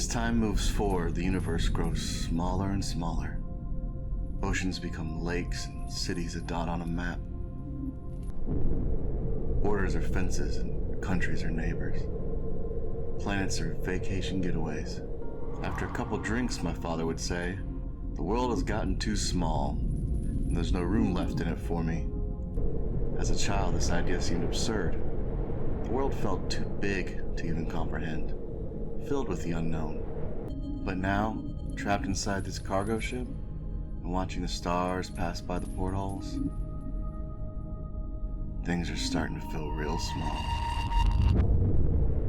As time moves forward, the universe grows smaller and smaller. Oceans become lakes and cities a dot on a map. Borders are fences and countries are neighbors. Planets are vacation getaways. After a couple drinks, my father would say, the world has gotten too small, and there's no room left in it for me. As a child, this idea seemed absurd. The world felt too big to even comprehend, filled with the unknown. But now, trapped inside this cargo ship, and watching the stars pass by the portholes, things are starting to feel real small.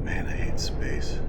Man, I hate space.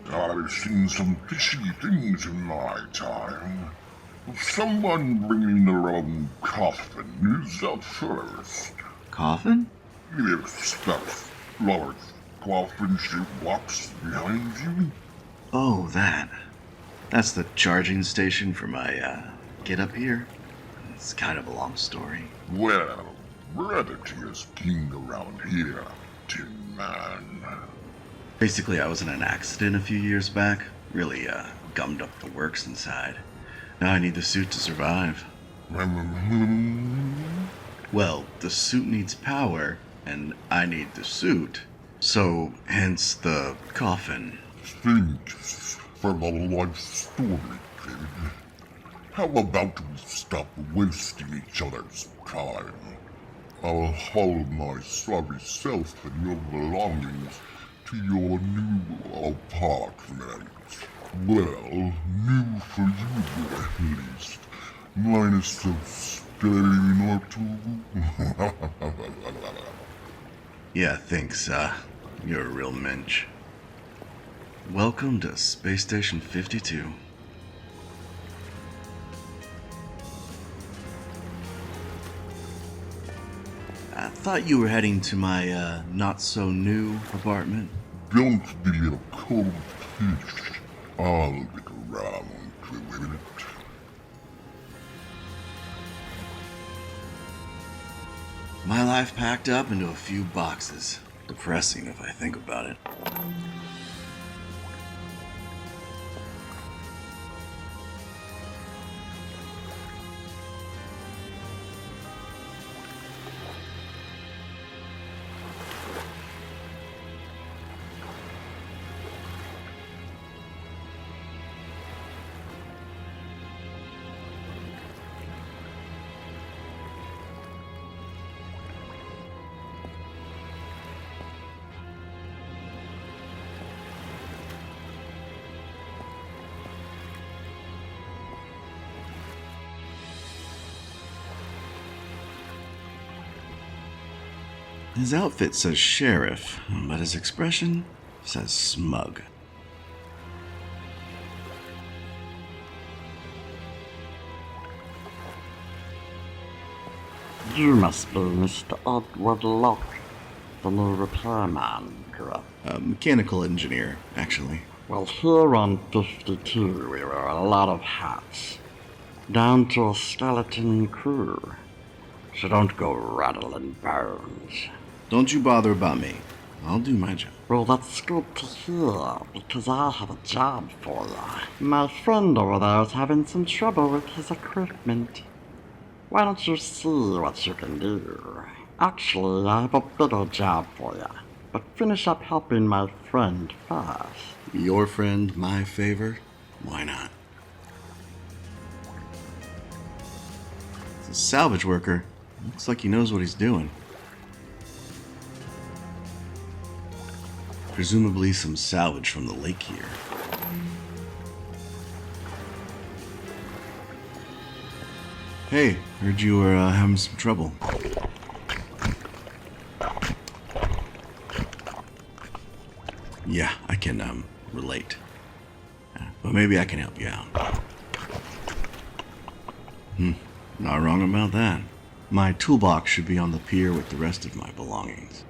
I've seen some fishy things in my time. Someone bringing their own coffin is the first. Coffin? Yes, that large coffin-shaped box behind you. Oh, that. That's the charging station for my, get up here. It's kind of a long story. Well, brevity is king around here, Tin Man. Basically, I was in an accident a few years back. Really, gummed up the works inside. Now I need the suit to survive. Well, the suit needs power, and I need the suit. So, hence the coffin. Thanks for the life story, kid. How about we stop wasting each other's time? I'll haul my sorry self and your belongings to your new apartment. Well, new for you at least. Minus a stain or two. Yeah, thanks, you're a real mensch. Welcome to Space Station 52. I thought you were heading to my, not-so-new apartment. Don't be a cold fish. I'll get around to it. My life packed up into a few boxes. Depressing if I think about it. His outfit says sheriff, but his expression says smug. You must be Mr. Edward Locke, the new repairman, correct? A mechanical engineer, actually. Well, here on 52 we wear a lot of hats, down to a skeleton crew, so don't go rattling bones. Don't you bother about me. I'll do my job. Well, that's good to hear, because I have a job for you. My friend over there is having some trouble with his equipment. Why don't you see what you can do? Actually, I have a bigger job for you, but finish up helping my friend first. Your friend, my favor? Why not? It's a salvage worker. Looks like he knows what he's doing. Presumably some salvage from the lake here. Hey, heard you were having some trouble. Yeah, I can, relate. But maybe I can help you out. Not wrong about that. My toolbox should be on the pier with the rest of my belongings.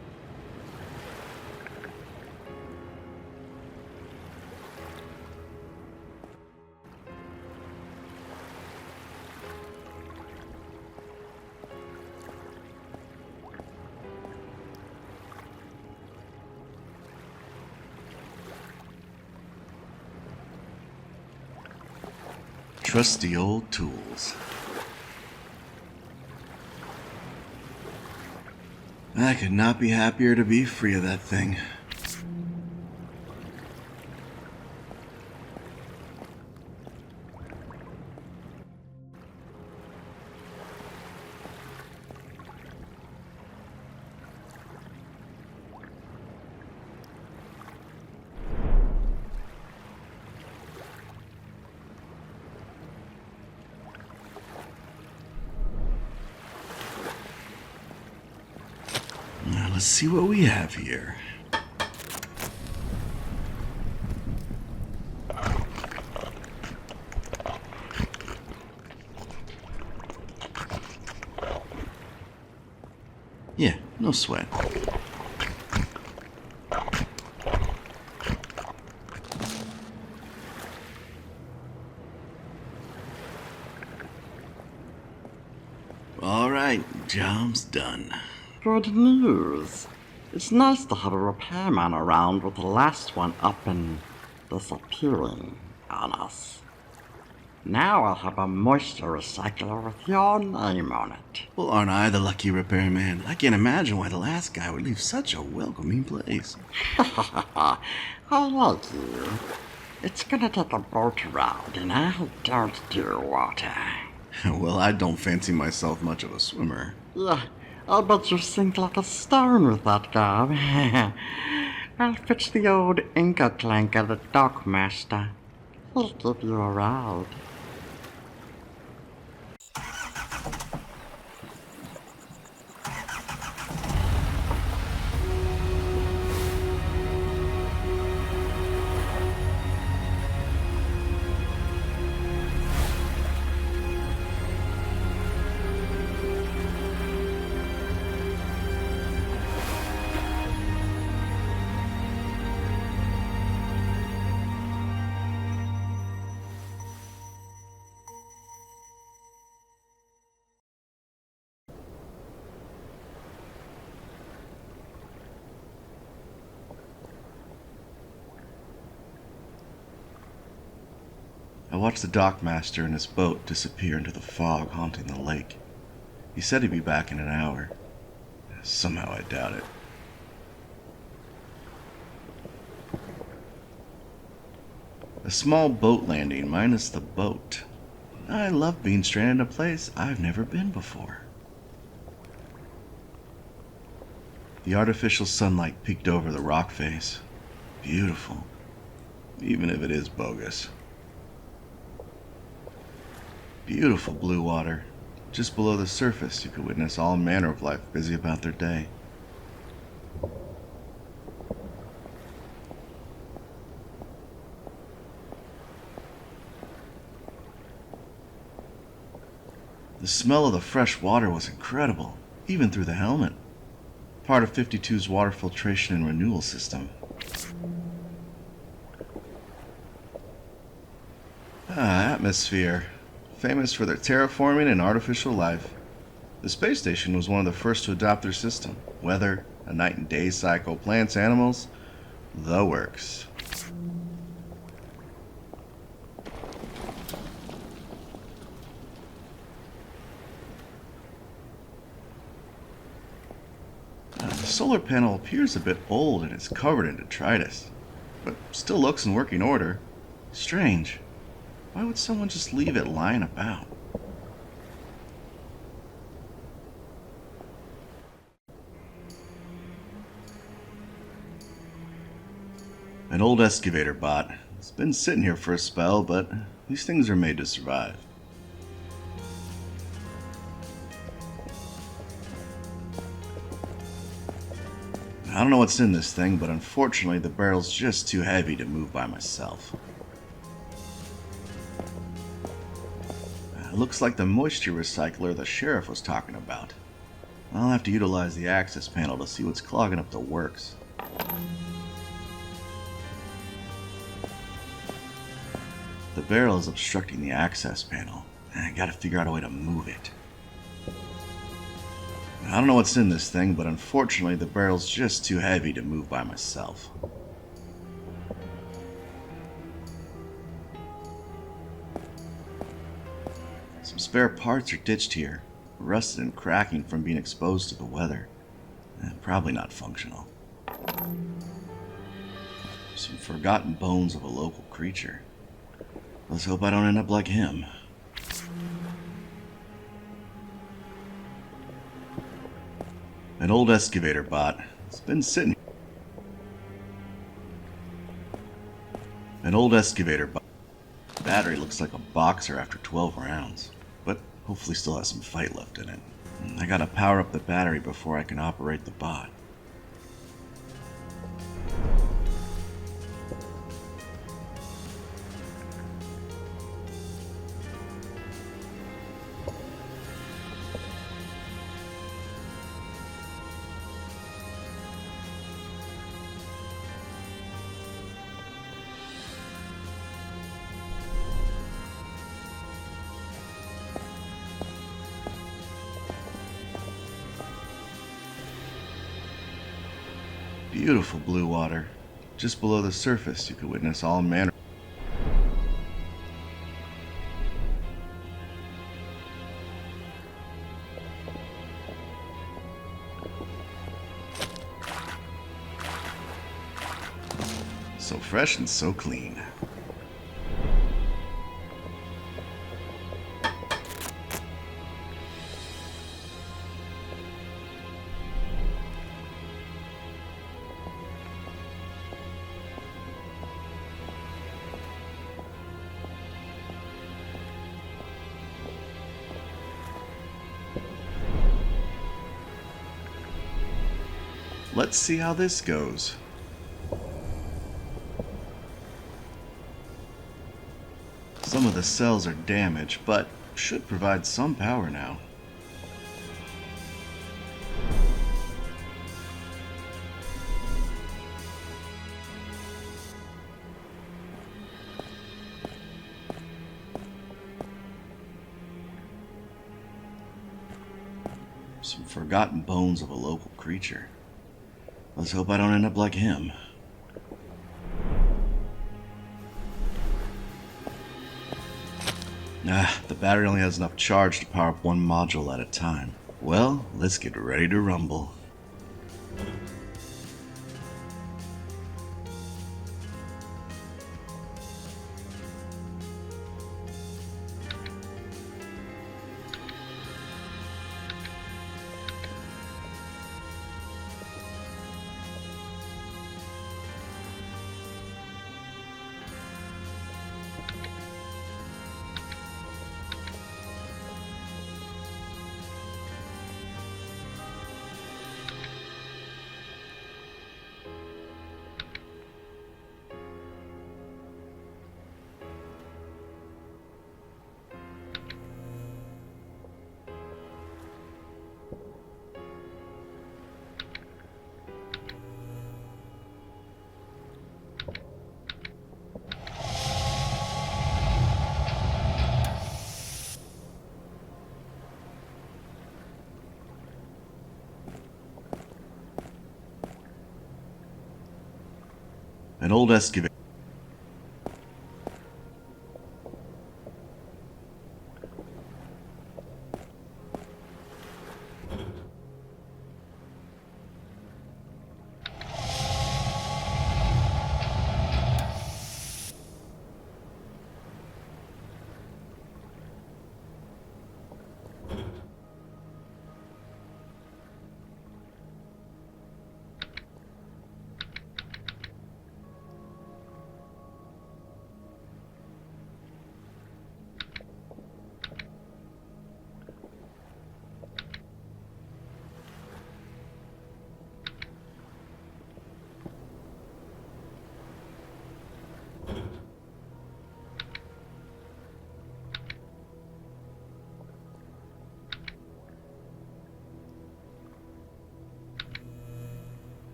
Trusty old tools. I could not be happier to be free of that thing. Now let's see what we have here. Yeah, no sweat. All right, job's done. Good news. It's nice to have a repairman around with the last one up and disappearing on us. Now I'll have a moisture recycler with your name on it. Well, aren't I the lucky repairman? I can't imagine why the last guy would leave such a welcoming place. I like you. It's gonna take a boat ride, and I don't do water. Well, I don't fancy myself much of a swimmer. Yeah, I'll bet you sink like a stone with that gob. I'll fetch the old Inca clanker, the dockmaster. He'll give you a ride. I watched the dockmaster and his boat disappear into the fog haunting the lake. He said he'd be back in an hour. Somehow I doubt it. A small boat landing minus the boat. I love being stranded in a place I've never been before. The artificial sunlight peeked over the rock face. Beautiful, even if it is bogus. Beautiful blue water. Just below the surface, you could witness all manner of life busy about their day. The smell of the fresh water was incredible, even through the helmet. Part of 52's water filtration and renewal system. Atmosphere. Famous for their terraforming and artificial life. The space station was one of the first to adopt their system. Weather, a night and day cycle, plants, animals, the works. The solar panel appears a bit old and is covered in detritus, but still looks in working order. Strange. Why would someone just leave it lying about? An old excavator bot. It's been sitting here for a spell, but these things are made to survive. I don't know what's in this thing, but unfortunately the barrel's just too heavy to move by myself. It looks like the moisture recycler the sheriff was talking about. I'll have to utilize the access panel to see what's clogging up the works. The barrel is obstructing the access panel. I gotta figure out a way to move it. I don't know what's in this thing, but unfortunately the barrel's just too heavy to move by myself. Some spare parts are ditched here, rusted and cracking from being exposed to the weather. Probably not functional. Some forgotten bones of a local creature. Let's hope I don't end up like him. An old excavator bot. It's been sitting. An old excavator bot. Battery looks like a boxer after 12 rounds, but hopefully still has some fight left in it. I gotta power up the battery before I can operate the bot. Beautiful blue water. Just below the surface, you could witness all manner. So fresh and so clean. Let's see how this goes. Some of the cells are damaged, but should provide some power now. Some forgotten bones of a local creature. Let's hope I don't end up like him. The battery only has enough charge to power up one module at a time. Well, let's get ready to rumble. An old excavator.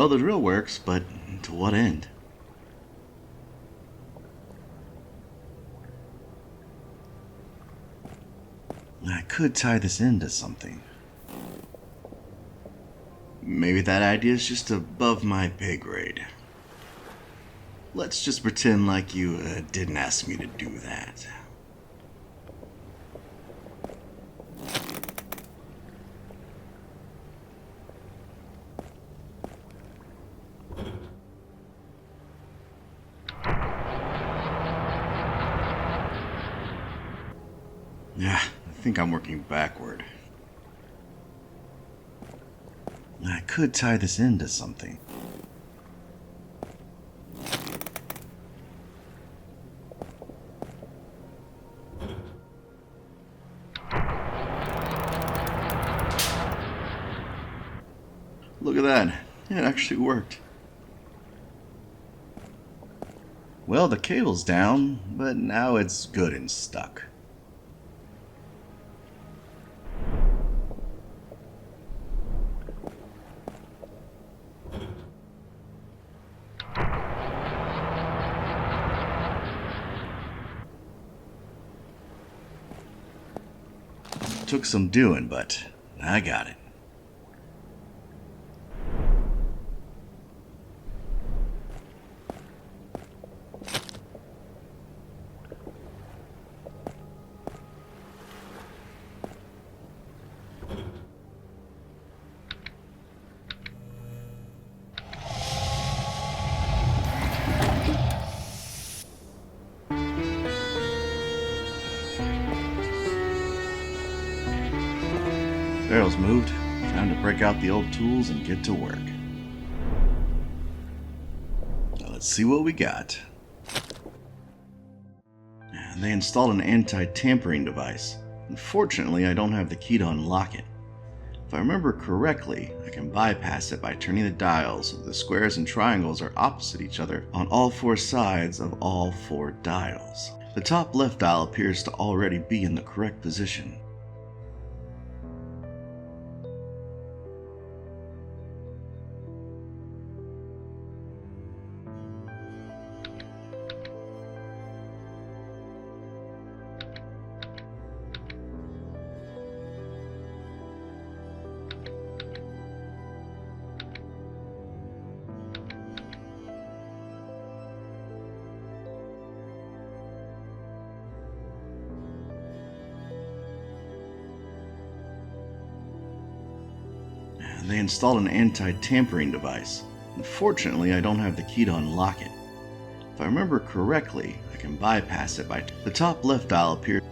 Well, the drill works, but to what end? I could tie this into something. Maybe that idea is just above my pay grade. Let's just pretend like you didn't ask me to do that. Yeah, I think I'm working backward. I could tie this into something. Look at that. It actually worked. Well, the cable's down, but now it's good and stuck. Took some doing, but I got it. Barrel's moved. Time to break out the old tools and get to work. Now let's see what we got. They installed an anti-tampering device. Unfortunately, I don't have the key to unlock it. If I remember correctly, I can bypass it by turning the dials so the squares and triangles are opposite each other on all four sides of all four dials. The top left dial appears to already be in the correct position. They installed an anti-tampering device. Unfortunately, I don't have the key to unlock it. If I remember correctly, I can bypass it by the top left dial appears.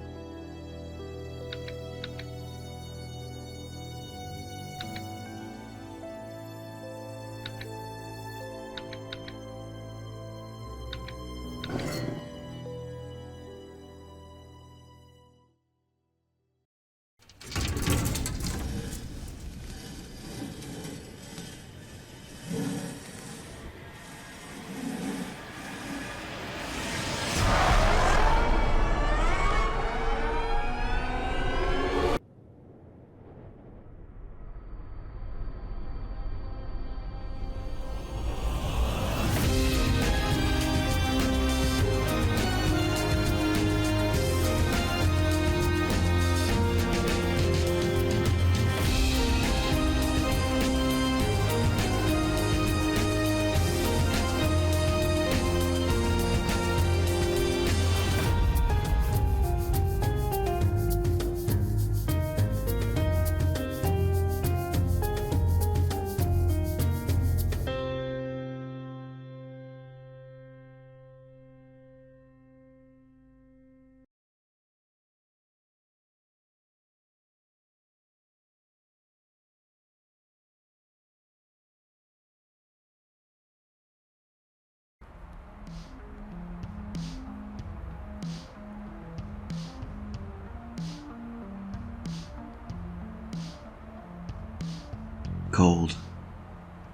Cold.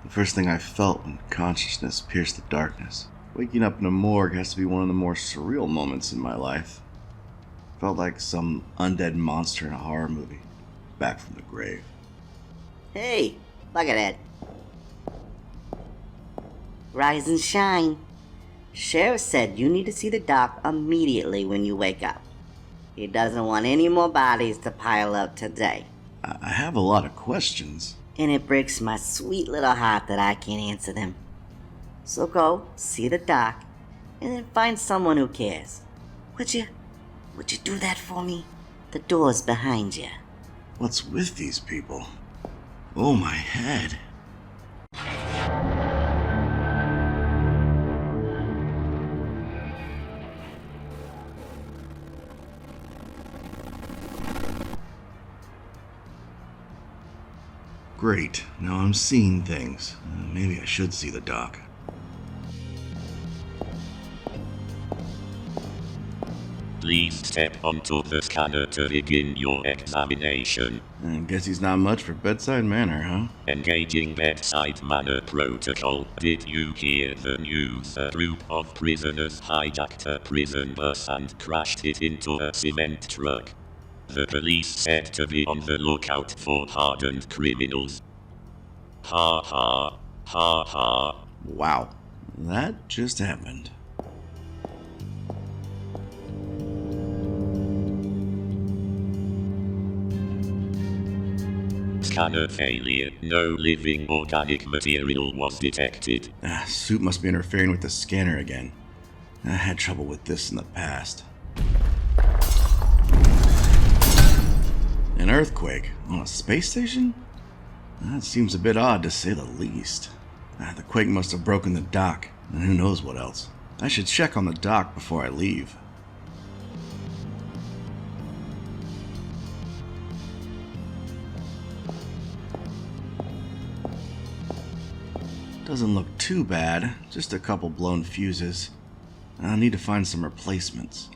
The first thing I felt when consciousness pierced the darkness. Waking up in a morgue has to be one of the more surreal moments in my life. Felt like some undead monster in a horror movie, back from the grave. Hey, look at that. Rise and shine. Sheriff said you need to see the doc immediately when you wake up. He doesn't want any more bodies to pile up today. I have a lot of questions. And it breaks my sweet little heart that I can't answer them. So go, see the doc, and then find someone who cares. Would you do that for me? The door's behind you. What's with these people? Oh, my head. Great, now I'm seeing things. Maybe I should see the doc. Please step onto the scanner to begin your examination. I guess he's not much for bedside manner, huh? Engaging bedside manner protocol. Did you hear the news? A group of prisoners hijacked a prison bus and crashed it into a cement truck. The police said to be on the lookout for hardened criminals. Ha ha, ha ha. Wow, that just happened. Scanner failure. No living organic material was detected. Suit must be interfering with the scanner again. I had trouble with this in the past. An earthquake on a space station? That seems a bit odd to say the least. The quake must have broken the dock, and who knows what else. I should check on the dock before I leave. Doesn't look too bad, just a couple blown fuses. I'll need to find some replacements.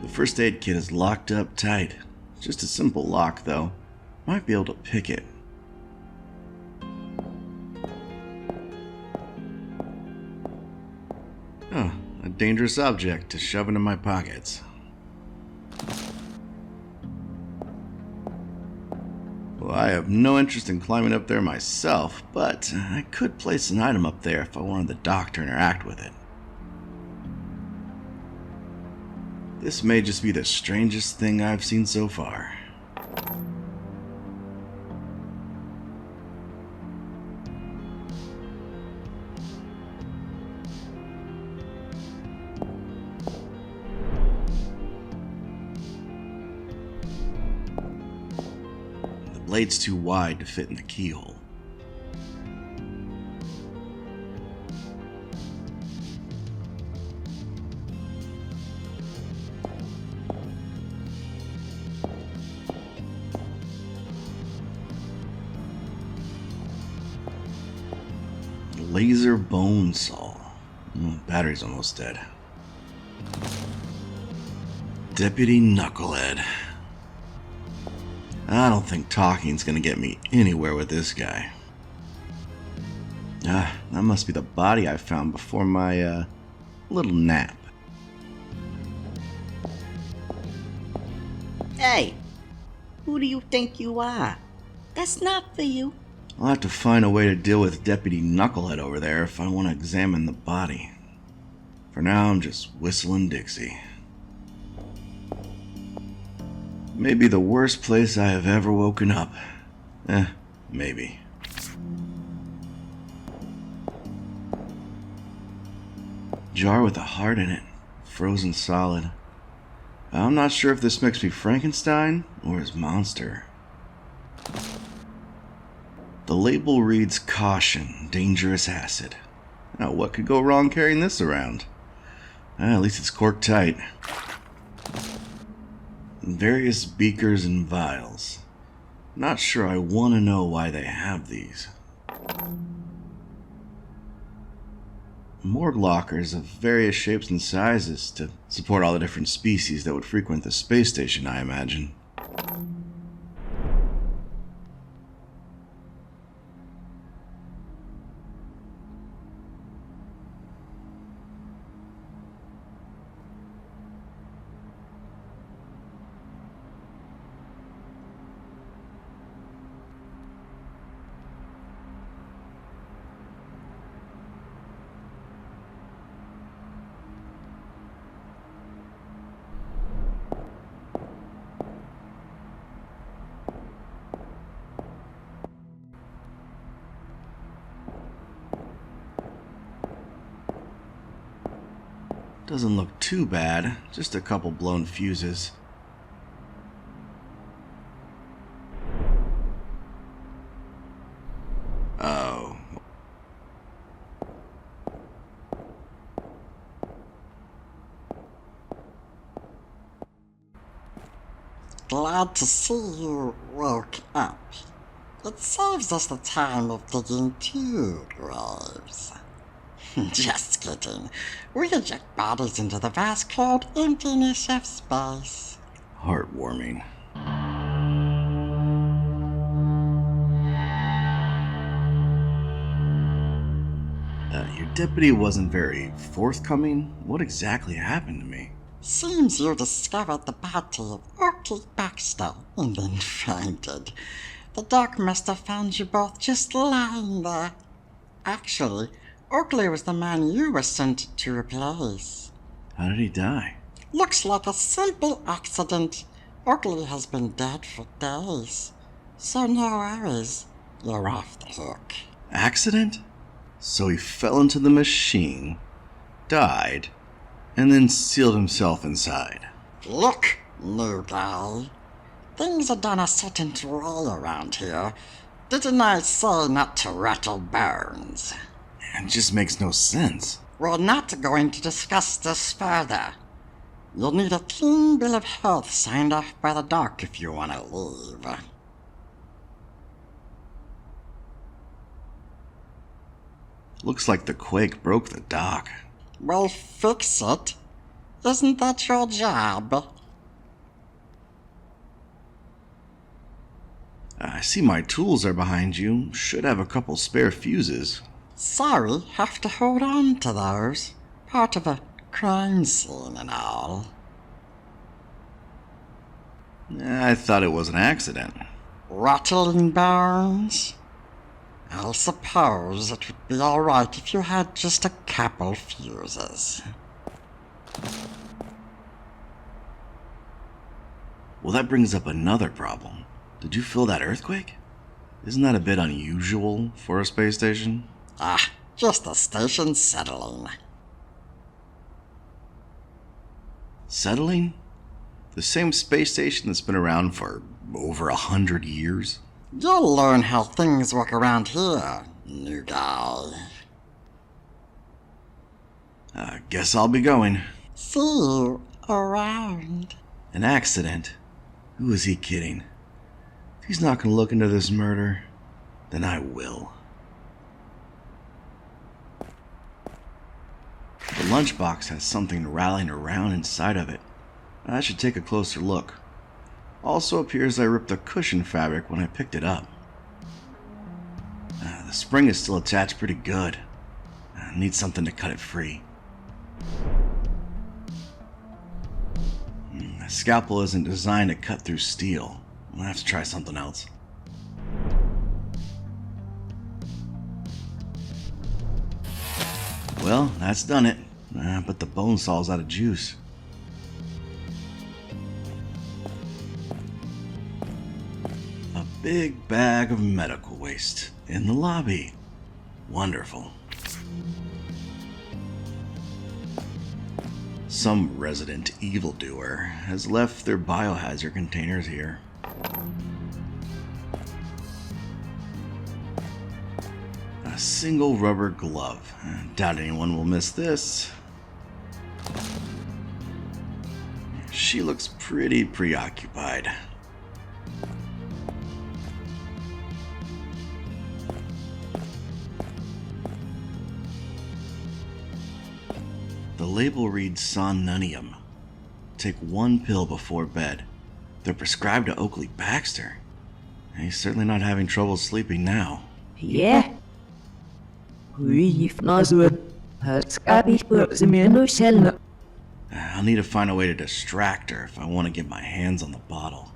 The first aid kit is locked up tight. Just a simple lock, though. Might be able to pick it. Oh, a dangerous object to shove into my pockets. Well, I have no interest in climbing up there myself, but I could place an item up there if I wanted the doc to interact with it. This may just be the strangest thing I've seen so far. The blade's too wide to fit in the keyhole. Laser bone saw. Battery's almost dead. Deputy Knucklehead. I don't think talking's gonna get me anywhere with this guy. That must be the body I found before my, little nap. Hey, who do you think you are? That's not for you. I'll have to find a way to deal with Deputy Knucklehead over there if I want to examine the body. For now, I'm just whistling Dixie. Maybe the worst place I have ever woken up. Maybe. Jar with a heart in it, frozen solid. I'm not sure if this makes me Frankenstein or his monster. The label reads caution, dangerous acid. Now, what could go wrong carrying this around? At least it's corked tight. Various beakers and vials. Not sure I want to know why they have these. Morgue lockers of various shapes and sizes to support all the different species that would frequent the space station, I imagine. Doesn't look too bad, just a couple blown fuses. Oh. Glad to see you woke up. It saves us the time of digging two graves. Just kidding. We eject bodies into the vast cold emptiness of space. Heartwarming. Your deputy wasn't very forthcoming. What exactly happened to me? Seems you discovered the body of Oakley Baxter and then fainted. The doc must have found you both just lying there. Actually, Oakley was the man you were sent to replace. How did he die? Looks like a simple accident. Oakley has been dead for days. So no worries. You're off the hook. Accident? So he fell into the machine, died, and then sealed himself inside. Look, new guy. Things are done a certain way around here. Didn't I say not to rattle bones? It just makes no sense. We're not going to discuss this further. You'll need a clean bill of health signed off by the doc if you want to leave. Looks like the quake broke the dock. Well, fix it. Isn't that your job? I see my tools are behind you. Should have a couple spare fuses. Sorry, have to hold on to those. Part of a crime scene and all. I thought it was an accident. Rattling bones? I suppose it would be alright if you had just a couple fuses. Well, that brings up another problem. Did you feel that earthquake? Isn't that a bit unusual for a space station? Ah, just the station settling. Settling? The same space station that's been around for over 100 years? You'll learn how things work around here, new guy. Guess I'll be going. See you around. An accident? Who is he kidding? If he's not gonna look into this murder, then I will. The lunchbox has something rattling around inside of it. I should take a closer look. Also appears I ripped the cushion fabric when I picked it up. The spring is still attached pretty good. I need something to cut it free. The scalpel isn't designed to cut through steel. I'll have to try something else. Well, that's done it. But the bone saw's out of juice. A big bag of medical waste in the lobby. Wonderful. Some resident evildoer has left their biohazard containers here. A single rubber glove. Doubt anyone will miss this. She looks pretty preoccupied. The label reads somnunium. Take one pill before bed. They're prescribed to Oakley Baxter. He's certainly not having trouble sleeping now. Yeah. I'll need to find a way to distract her if I want to get my hands on the bottle.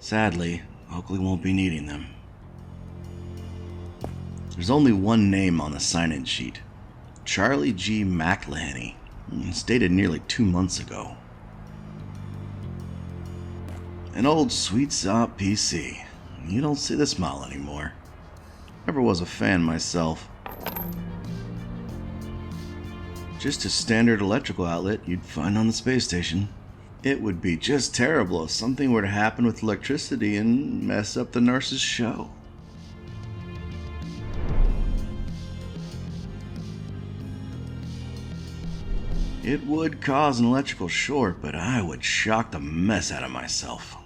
Sadly, Oakley won't be needing them. There's only one name on the sign-in sheet. Charlie G. McLehany. It's dated nearly 2 months ago. An old sweet sop PC. You don't see the smile anymore. Never was a fan myself. Just a standard electrical outlet you'd find on the space station. It would be just terrible if something were to happen with electricity and mess up the nurse's show. It would cause an electrical short, but I would shock the mess out of myself.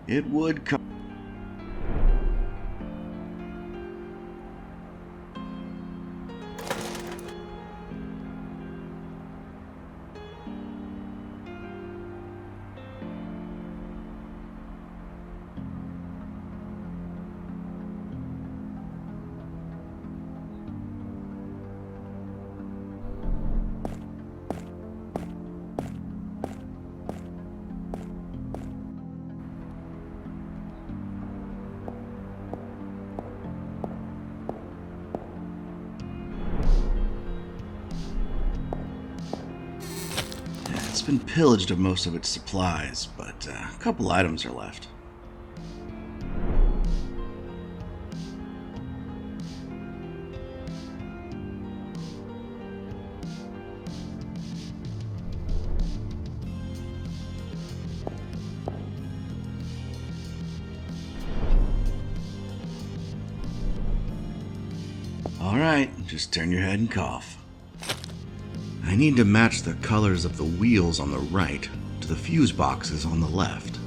It would co- It's been pillaged of most of its supplies, but a couple items are left. Alright, just turn your head and cough. I need to match the colors of the wheels on the right to the fuse boxes on the left.